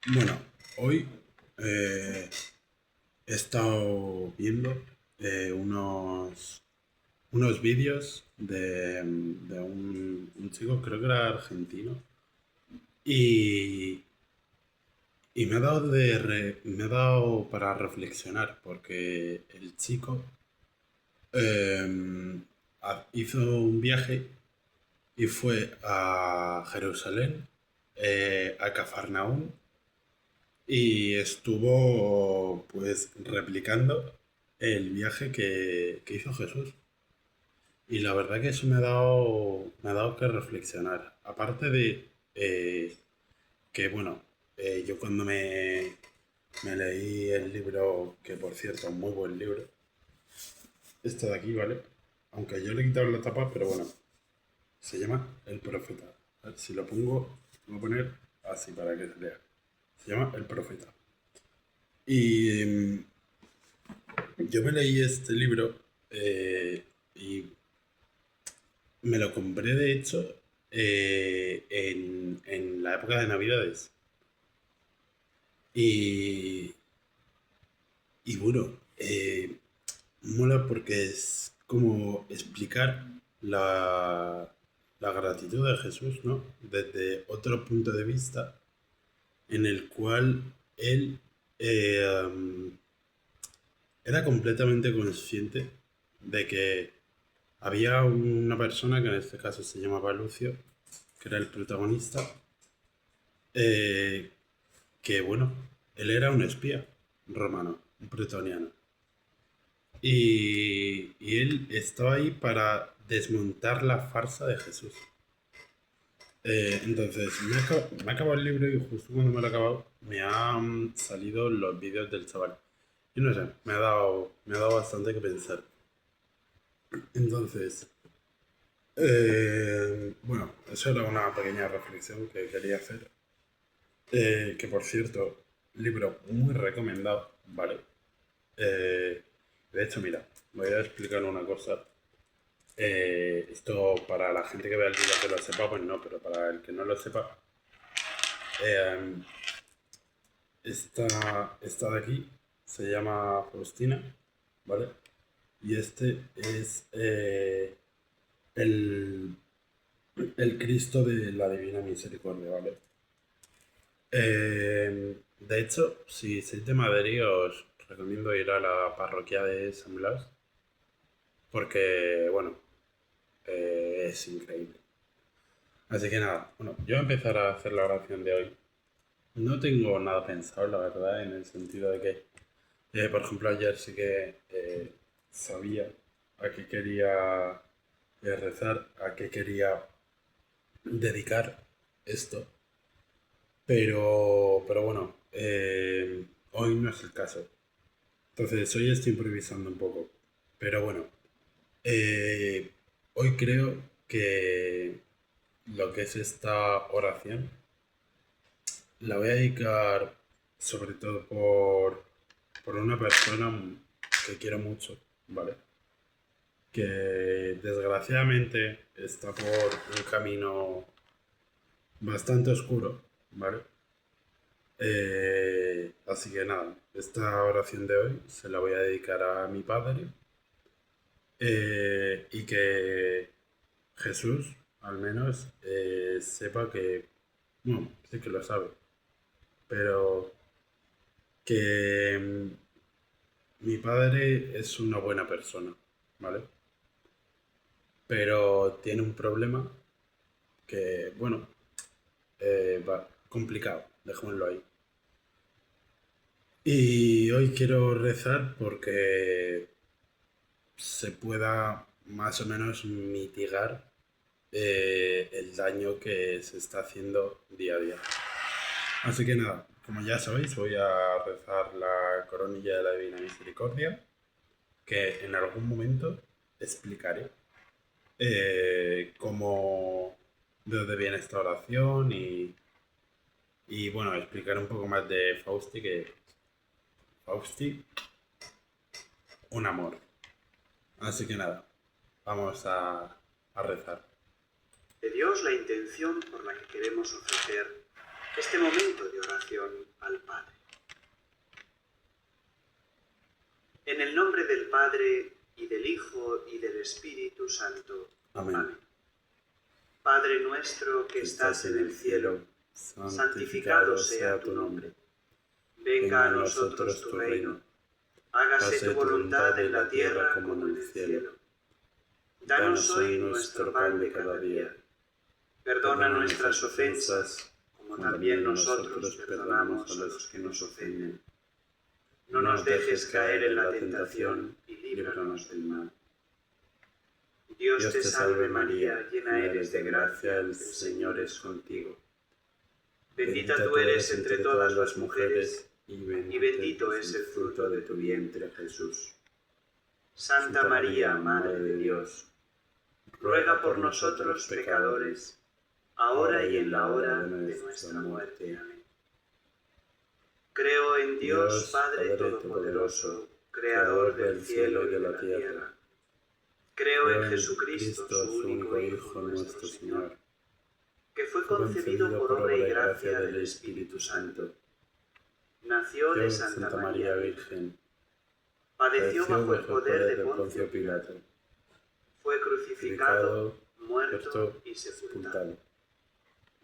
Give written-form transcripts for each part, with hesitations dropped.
Bueno, hoy he estado viendo unos vídeos de un chico, creo que era argentino, y, y me ha dado para reflexionar, porque el chico hizo un viaje y fue a Jerusalén, a Cafarnaúm, y estuvo pues replicando el viaje que hizo Jesús. Y la verdad que eso me ha dado que reflexionar. Aparte de que, bueno, yo cuando me leí el libro, que por cierto, muy buen libro, este de aquí, ¿vale? Aunque yo le he quitado la tapa, pero bueno, se llama El Profeta. A ver, si lo pongo, lo voy a poner así para que se lea. Se llama El Profeta. Y yo me leí este libro y me lo compré de hecho en la época de Navidades. Y, y bueno, mola porque es como explicar la gratitud de Jesús, ¿no? Desde otro punto de vista en el cual él era completamente consciente de que había una persona que en este caso se llamaba Lucio, que era el protagonista, eh, que bueno, él era un espía romano, un pretoniano. Y él estaba ahí para desmontar la farsa de Jesús. Entonces, me ha acabado el libro y justo cuando me lo he acabado, me han salido los vídeos del chaval. Y no sé, me ha dado bastante que pensar. Entonces, bueno, eso era una pequeña reflexión que quería hacer. Que por cierto, libro muy recomendado, ¿vale? Eh, de hecho, mira, voy a explicar una cosa. Esto para la gente que vea el vídeo que lo sepa, pues no, pero para el que no lo sepa, eh, esta de aquí se llama Faustina, ¿vale? Y este es el, el Cristo de la Divina Misericordia, ¿vale? De hecho, si sois de Madrid, os recomiendo ir a la parroquia de San Blas, porque, bueno, es increíble. Así que nada, bueno, yo voy a empezar a hacer la oración de hoy. No tengo nada pensado, la verdad, en el sentido de que, por ejemplo, ayer sí que sabía a qué quería rezar, a qué quería dedicar esto, pero bueno, hoy no es el caso. Entonces, hoy estoy improvisando un poco. Pero bueno, eh, hoy creo que lo que es esta oración la voy a dedicar sobre todo por una persona que quiero mucho, ¿vale? Que desgraciadamente está por un camino bastante oscuro, ¿vale? Así que nada, esta oración de hoy se la voy a dedicar a mi padre, y que Jesús, al menos, sepa que, bueno, sí que lo sabe, pero que mi padre es una buena persona, ¿vale? Pero tiene un problema que, bueno, va complicado, dejémoslo ahí. Y hoy quiero rezar porque se pueda más o menos mitigar el daño que se está haciendo día a día. Así que nada, como ya sabéis, voy a rezar la coronilla de la Divina Misericordia, que en algún momento explicaré cómo, de dónde viene esta oración y bueno, explicaré un poco más de Fausti, que Fausti, un amor. Así que nada, vamos a rezar. De Dios la intención por la que queremos ofrecer este momento de oración al Padre. En el nombre del Padre, y del Hijo, y del Espíritu Santo. Amén. Amén. Padre nuestro que estás en el cielo, santificado sea tu nombre. Venga a nosotros tu reino. Hágase tu voluntad en la tierra como en el cielo. Danos hoy nuestro pan de cada día. Perdona nuestras ofensas, como también nosotros perdonamos a los que nos ofenden. No nos dejes caer en la tentación y líbranos del mal. Dios te salve María, llena eres de gracia, el Señor es contigo. Bendita tú eres entre todas las mujeres, y bendito es el fruto de tu vientre, Jesús. Santa María, Madre de Dios, ruega por nosotros pecadores, ahora y en la hora de nuestra muerte. Amén. Creo en Dios Padre Todopoderoso, Creador del cielo y de la tierra. Creo en Jesucristo, su único Hijo, nuestro Señor, que fue concebido por obra y gracia del Espíritu Santo. Nació de Santa María Virgen. Padeció bajo el poder de Poncio Pilato. Fue crucificado, muerto y sepultado.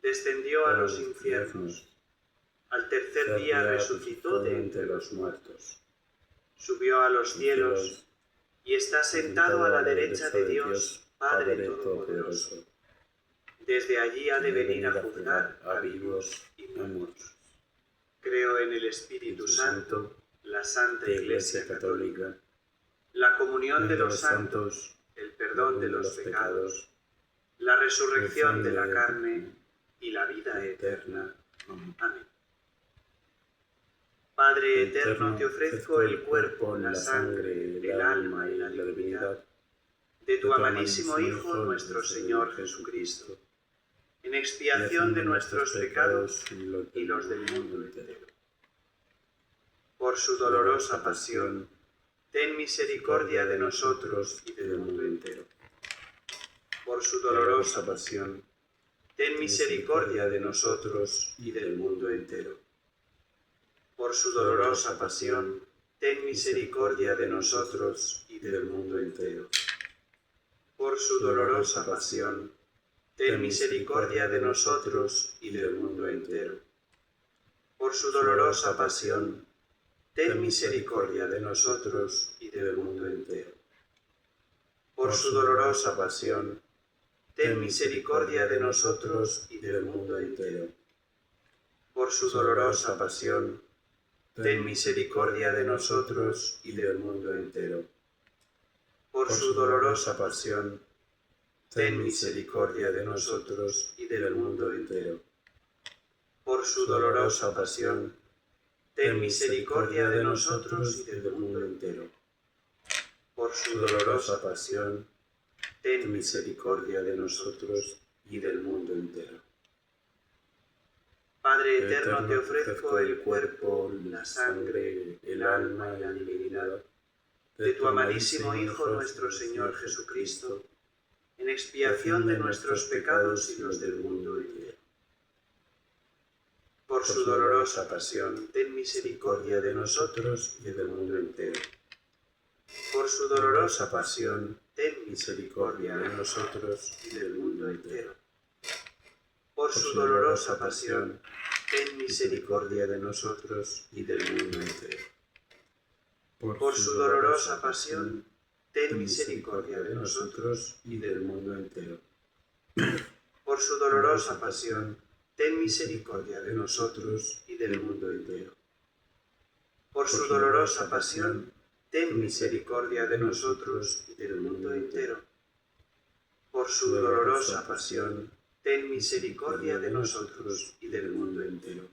Descendió a los infiernos. Al tercer día resucitó de entre los muertos. Subió a los cielos y está sentado a la derecha de Dios, Padre Todopoderoso. Desde allí ha de venir a juzgar a vivos y muertos. Creo en el Espíritu Santo, la Santa Iglesia Católica, la comunión de los santos, el perdón de los pecados, la resurrección de la carne y la vida eterna. Amén. Padre eterno, te ofrezco el cuerpo, la sangre, el alma y la divinidad de tu amadísimo Hijo, nuestro Señor Jesucristo, en expiación de nuestros pecados y los del mundo entero. Por su dolorosa pasión, ten misericordia de nosotros y del mundo entero. Por su dolorosa pasión, ten misericordia de nosotros y del mundo entero. Por su dolorosa pasión, ten misericordia de nosotros y del mundo entero. Por su dolorosa pasión, ten misericordia de nosotros y del mundo entero. Por su dolorosa pasión, ten misericordia de nosotros y del mundo entero. Por su dolorosa pasión, ten misericordia de nosotros y del mundo entero. Por su dolorosa pasión, ten misericordia de nosotros y del mundo entero. Por su dolorosa pasión, ten misericordia de nosotros y del mundo entero. Por su dolorosa pasión, ten misericordia de nosotros y del mundo entero. Por su dolorosa pasión, ten misericordia de nosotros y del mundo entero. Padre eterno, te ofrezco el cuerpo, la sangre, el alma y la divinidad de tu amadísimo Hijo, nuestro Señor Jesucristo, en expiación de nuestros pecados y los del mundo entero. Por su dolorosa pasión, ten misericordia de nosotros y del mundo entero. Por su dolorosa pasión, ten misericordia de nosotros y del mundo entero. Por su dolorosa pasión, ten misericordia de nosotros y del mundo entero. Por su dolorosa pasión, ten misericordia de nosotros y del mundo entero. Por su dolorosa pasión, ten misericordia de nosotros y del mundo entero. Por su dolorosa pasión, ten misericordia de nosotros y del mundo entero. Por su dolorosa pasión, ten misericordia de nosotros y del mundo entero.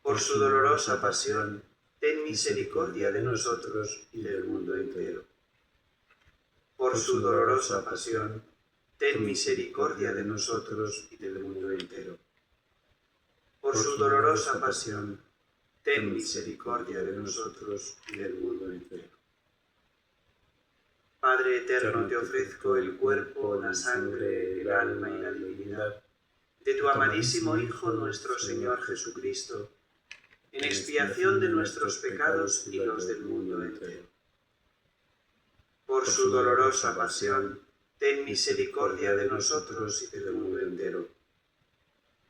Por su dolorosa pasión, ten misericordia de nosotros y del mundo entero. Por su dolorosa pasión, ten misericordia de nosotros y del mundo entero. Por su dolorosa pasión, ten misericordia de nosotros y del mundo entero. Padre eterno, te ofrezco el cuerpo, la sangre, el alma y la divinidad de tu amadísimo Hijo nuestro Señor Jesucristo, en expiación de nuestros pecados y los del mundo entero. Por su dolorosa pasión, ten misericordia de nosotros y del mundo entero.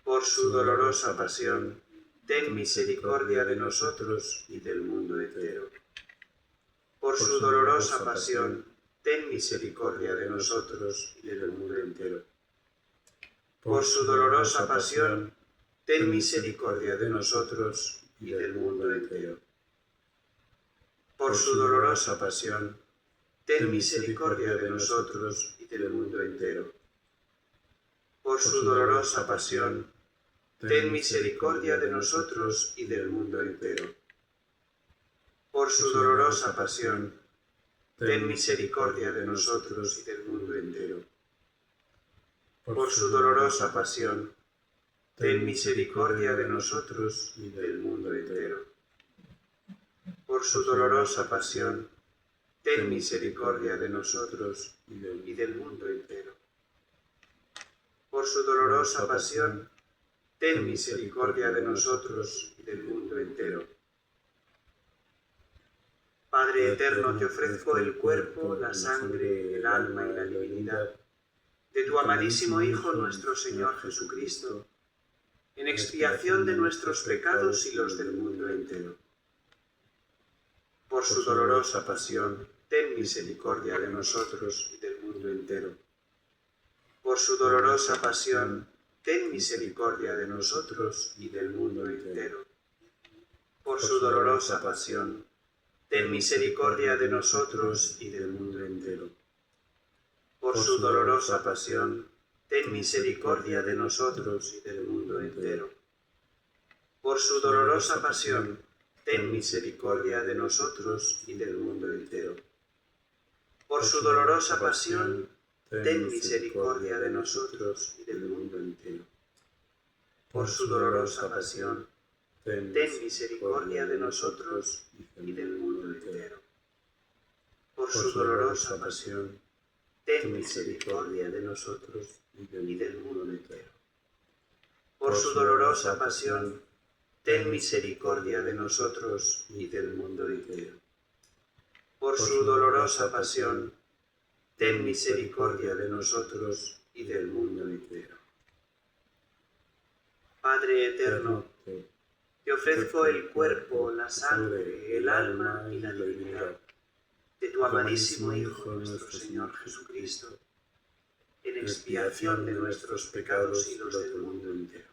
Por su dolorosa pasión, ten misericordia de nosotros y del mundo entero. Por su dolorosa pasión, ten misericordia de nosotros y del mundo entero. Por su dolorosa pasión, ten misericordia de nosotros y del mundo entero. Por su dolorosa pasión, ten misericordia de nosotros y del mundo entero. Por su dolorosa pasión, ten misericordia de nosotros y del mundo entero. Por su dolorosa pasión, ten misericordia de nosotros y del mundo entero. Por su dolorosa pasión, ten misericordia de nosotros y del mundo entero. Por su dolorosa pasión, ten misericordia de nosotros y del mundo entero. Por su dolorosa pasión, ten misericordia de nosotros y del mundo entero. Padre eterno, te ofrezco el cuerpo, la sangre, el alma y la divinidad de tu amadísimo Hijo nuestro Señor Jesucristo, en expiación de nuestros pecados y los del mundo entero. Por su dolorosa pasión, ten misericordia de nosotros y del mundo entero. Por su dolorosa pasión, ten misericordia de nosotros y del mundo entero. Por su dolorosa pasión, ten misericordia de nosotros y del mundo entero. Por su dolorosa pasión, ten misericordia de nosotros y del mundo entero. Por su dolorosa pasión, ten misericordia de nosotros y del mundo entero. Por su dolorosa pasión, ten misericordia de nosotros y del mundo entero. Por su dolorosa pasión, ten misericordia de nosotros y del mundo entero. Por su dolorosa pasión, ten misericordia de nosotros y del mundo entero. Por su dolorosa pasión, ten misericordia de nosotros y del mundo entero. Por su dolorosa pasión, ten misericordia de nosotros y del mundo entero. Padre eterno, te ofrezco el cuerpo, la sangre, el alma y la divinidad de tu amadísimo Hijo nuestro Señor Jesucristo, en expiación de nuestros pecados y los del mundo entero.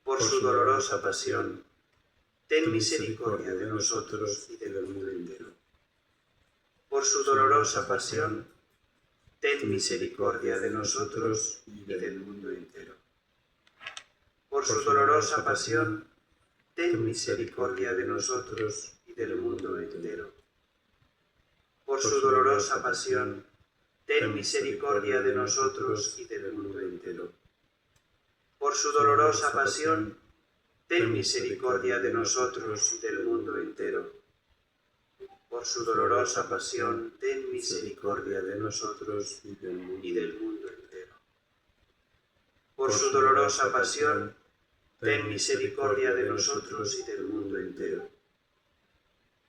Por su dolorosa pasión, ten misericordia de nosotros y del mundo entero. Por su dolorosa pasión, ten misericordia de nosotros y del mundo entero. Por su dolorosa pasión, ten misericordia de nosotros y del mundo entero. Por su dolorosa pasión, ten misericordia de nosotros y del mundo entero. Por su dolorosa pasión, ten misericordia de nosotros y del mundo entero. Por su dolorosa pasión, ten misericordia de nosotros y del mundo entero. Por su dolorosa pasión, ten misericordia de nosotros y del mundo entero.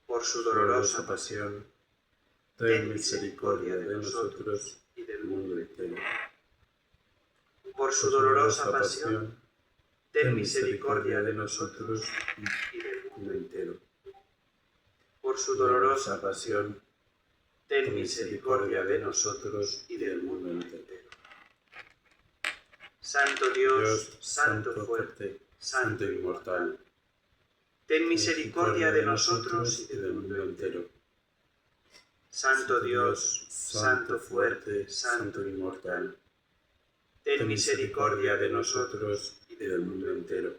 Por su dolorosa pasión, ten misericordia de nosotros y del mundo entero. Por su dolorosa pasión, ten misericordia de nosotros y del mundo entero. Por su dolorosa pasión, ten misericordia de nosotros y del mundo entero. Santo Dios, Santo fuerte, Santo inmortal, ten misericordia de nosotros y del mundo entero. Santo Dios, Santo fuerte, Santo inmortal, ten misericordia de nosotros y del mundo entero.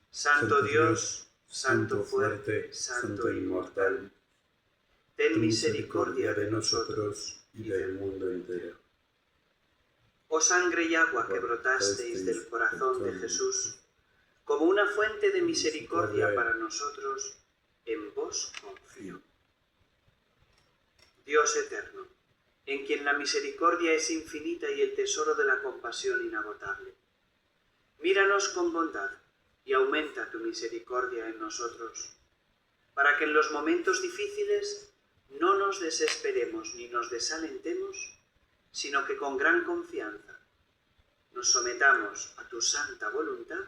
Santo Dios, Santo fuerte, Santo inmortal, ten misericordia de nosotros y del mundo entero. Oh sangre y agua que brotasteis del corazón de Jesús, como una fuente de misericordia para nosotros, en vos confío. Dios eterno, en quien la misericordia es infinita y el tesoro de la compasión inagotable. Míranos con bondad y aumenta tu misericordia en nosotros, para que en los momentos difíciles no nos desesperemos ni nos desalentemos, sino que con gran confianza nos sometamos a tu santa voluntad,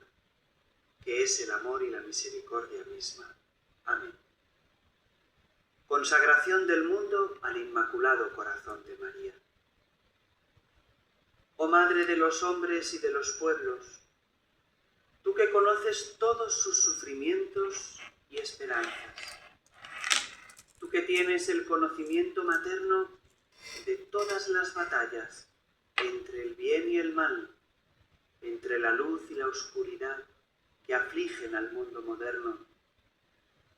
que es el amor y la misericordia misma. Amén. Consagración del mundo al Inmaculado Corazón de María. Oh Madre de los hombres y de los pueblos, tú que conoces todos sus sufrimientos y esperanzas, tú que tienes el conocimiento materno de todas las batallas entre el bien y el mal, entre la luz y la oscuridad que afligen al mundo moderno,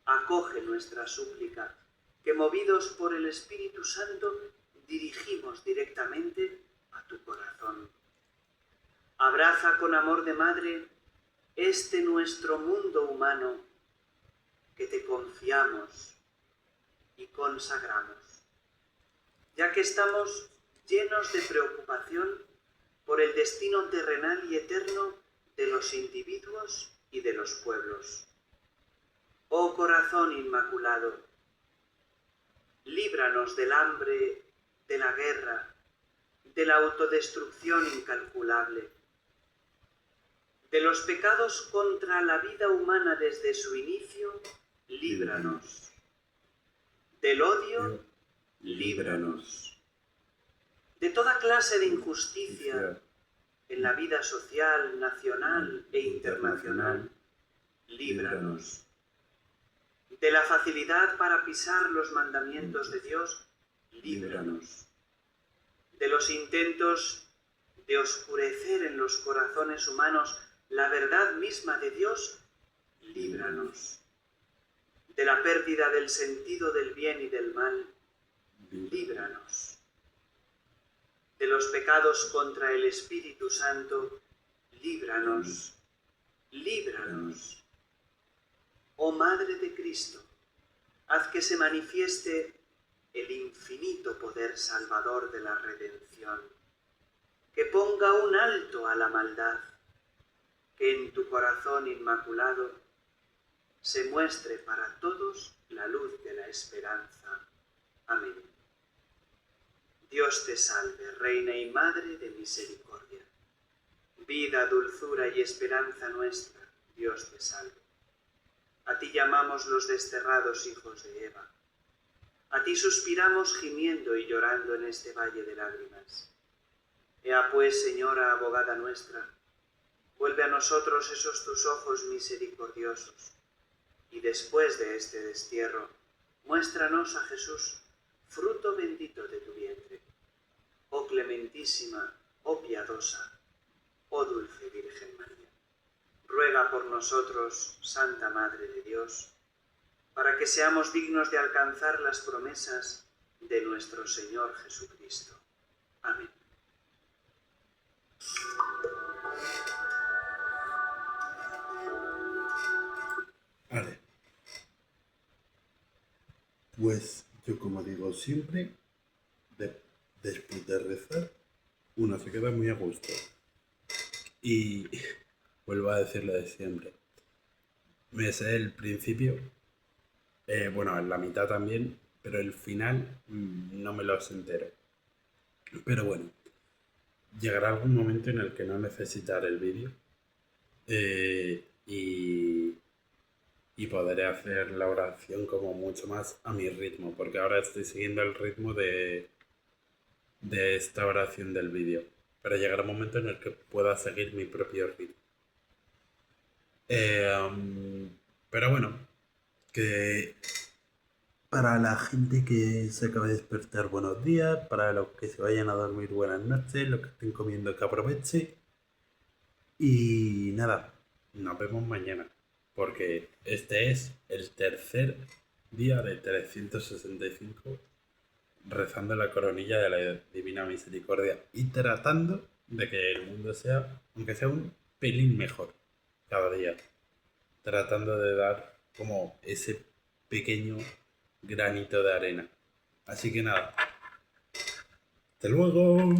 acoge nuestra súplica, que movidos por el Espíritu Santo dirigimos directamente a tu corazón. Abraza con amor de madre este nuestro mundo humano que te confiamos y consagramos, ya que estamos llenos de preocupación por el destino terrenal y eterno de los individuos y de los pueblos. Oh corazón inmaculado, líbranos del hambre, de la guerra, de la autodestrucción incalculable, de los pecados contra la vida humana desde su inicio, líbranos. Del odio, líbranos. De toda clase de injusticia en la vida social, nacional e internacional, líbranos. De la facilidad para pisar los mandamientos de Dios, líbranos. De los intentos de oscurecer en los corazones humanos la verdad misma de Dios, líbranos. De la pérdida del sentido del bien y del mal, líbranos. De los pecados contra el Espíritu Santo, líbranos. Líbranos. Oh Madre de Cristo, haz que se manifieste el infinito poder salvador de la redención, que ponga un alto a la maldad, que en tu corazón inmaculado se muestre para todos la luz de la esperanza. Amén. Dios te salve, Reina y Madre de misericordia. Vida, dulzura y esperanza nuestra, Dios te salve. A ti llamamos los desterrados hijos de Eva. A ti suspiramos gimiendo y llorando en este valle de lágrimas. Ea pues, Señora, abogada nuestra, vuelve a nosotros esos tus ojos misericordiosos, y después de este destierro, muéstranos a Jesús, fruto bendito de tu vientre. Oh clementísima, oh piadosa, oh dulce Virgen María. Ruega por nosotros, Santa Madre de Dios, para que seamos dignos de alcanzar las promesas de nuestro Señor Jesucristo. Amén. Vale. Pues yo, como digo siempre, después de rezar, uno se queda muy a gusto. Y vuelvo a decir lo de siempre. Me sé el principio, bueno, en la mitad también, pero el final no me lo sé entero. Pero bueno, llegará algún momento en el que no necesitaré el vídeo y podré hacer la oración como mucho más a mi ritmo, porque ahora estoy siguiendo el ritmo de esta oración del vídeo, pero llegará un momento en el que pueda seguir mi propio ritmo. Pero bueno, que para la gente que se acaba de despertar, buenos días. Para los que se vayan a dormir, buenas noches. Los que estén comiendo, que aproveche. Y nada, nos vemos mañana, porque este es el tercer día de 365 rezando la coronilla de la Divina Misericordia y tratando de que el mundo sea, aunque sea un pelín mejor cada día, tratando de dar como ese pequeño granito de arena. Así que nada, Hasta luego.